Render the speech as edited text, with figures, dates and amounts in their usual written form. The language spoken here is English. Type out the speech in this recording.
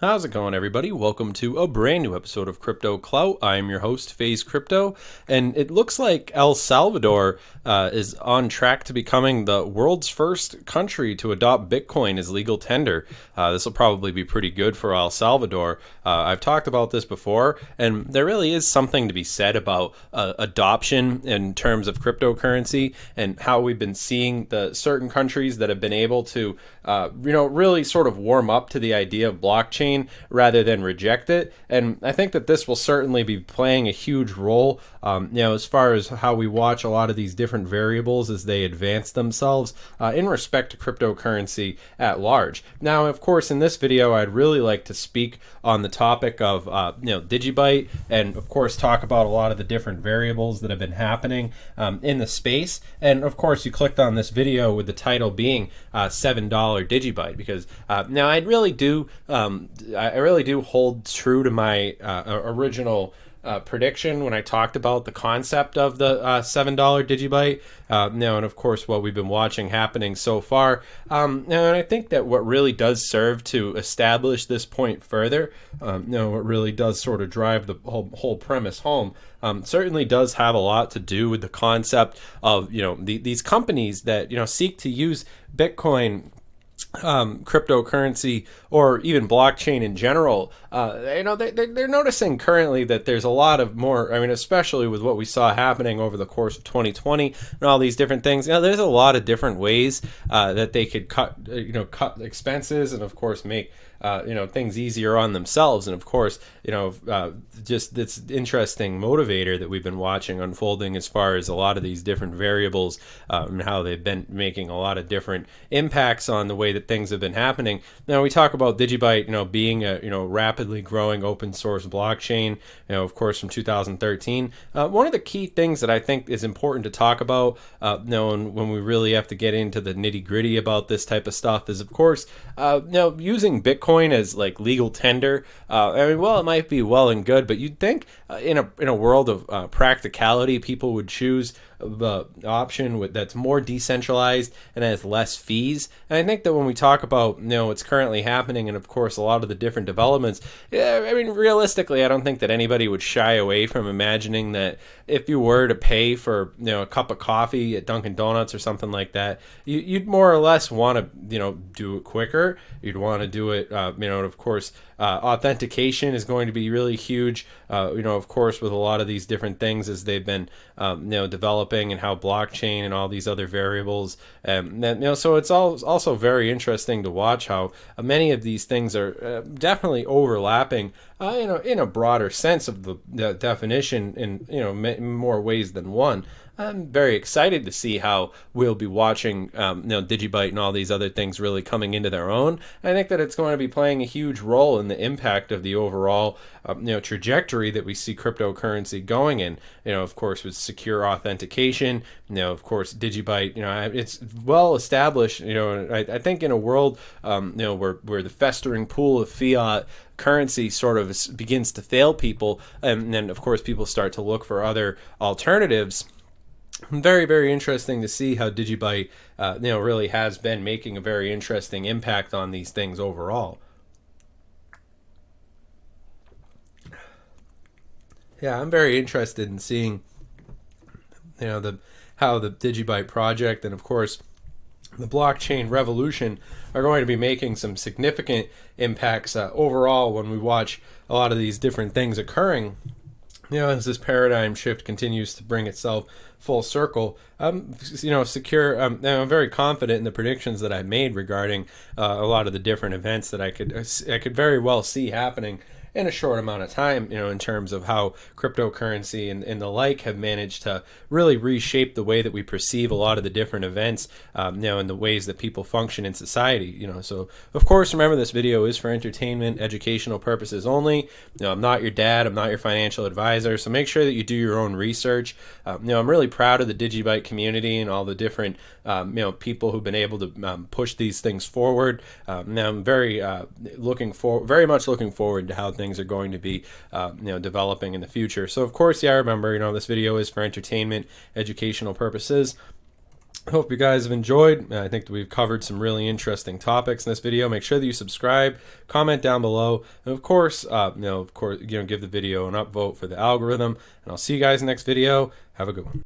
How's it going, everybody? Welcome to a brand new episode of Crypto Clout. I'm your host, FaZe Crypto, and it looks like El Salvador is on track to becoming the world's first country to adopt Bitcoin as legal tender. This will probably be pretty good for El Salvador. I've talked about this before, and there really is something to be said about adoption in terms of cryptocurrency and how we've been seeing the certain countries that have been able to, really sort of warm up to the idea of blockchain rather than reject it. And I think that this will certainly be playing a huge role, as far as how we watch a lot of these different variables as they advance themselves in respect to cryptocurrency at large. Now, of course, in this video, I'd really like to speak on the topic of, DigiByte, and of course, talk about a lot of the different variables that have been happening in the space. And of course, you clicked on this video with the title being $7 DigiByte, because now I really do hold true to my original prediction when I talked about the concept of the $7 DigiByte. And of course, what we've been watching happening so far. And I think that what really does serve to establish this point further, what really does sort of drive the whole premise home, certainly does have a lot to do with the concept of, these companies that, seek to use Bitcoin, cryptocurrency, or even blockchain in general. They're noticing currently that there's a lot of more, especially with what we saw happening over the course of 2020 and all these different things. There's a lot of different ways that they could cut expenses, and of course make things easier on themselves. And of course, just this interesting motivator that we've been watching unfolding as far as a lot of these different variables, and how they've been making a lot of different impacts on the way that things have been happening. Now, we talk about DigiByte, being a, rapidly growing open source blockchain, of course, from 2013. One of the key things that I think is important to talk about, when we really have to get into the nitty gritty about this type of stuff is, of course, using Bitcoin as like legal tender. It might be well and good, but you'd think in a world of practicality, people would choose the option that's more decentralized and has less fees. And I think that when we talk about what's currently happening, and of course a lot of the different developments, realistically, I don't think that anybody would shy away from imagining that if you were to pay for a cup of coffee at Dunkin' Donuts or something like that, you'd more or less want to do it quicker. You'd want to do it, and of course authentication is going to be really huge, of course, with a lot of these different things as they've been developing, and how blockchain and all these other variables, so it's also very interesting to watch how many of these things are definitely overlapping in a broader sense of the definition in more ways than one. I'm very excited to see how we'll be watching DigiByte and all these other things really coming into their own. I think that it's going to be playing a huge role in the impact of the overall trajectory that we see cryptocurrency going in. Of course, with secure authentication, of course, DigiByte, it's well established. I think in a world where the festering pool of fiat currency sort of begins to fail people, and then of course people start to look for other alternatives. Very, very interesting to see how DigiByte, really has been making a very interesting impact on these things overall. Yeah, I'm very interested in seeing, how the DigiByte project and of course the blockchain revolution are going to be making some significant impacts overall when we watch a lot of these different things occurring. As this paradigm shift continues to bring itself full circle, I'm very confident in the predictions that I made regarding a lot of the different events that I could very well see happening in a short amount of time, in terms of how cryptocurrency and the like have managed to really reshape the way that we perceive a lot of the different events, and the ways that people function in society. So of course, remember, this video is for entertainment, educational purposes only. I'm not your dad, I'm not your financial advisor, so make sure that you do your own research. I'm really proud of the DigiByte community and all the different people who've been able to push these things forward. Now I'm very much looking forward to how things are going to be developing in the future. So of course, remember, this video is for entertainment, educational purposes. I hope you guys have enjoyed. I think that we've covered some really interesting topics in this video. Make sure that you subscribe, comment down below, and of course, give the video an upvote for the algorithm. And I'll see you guys in the next video. Have a good one.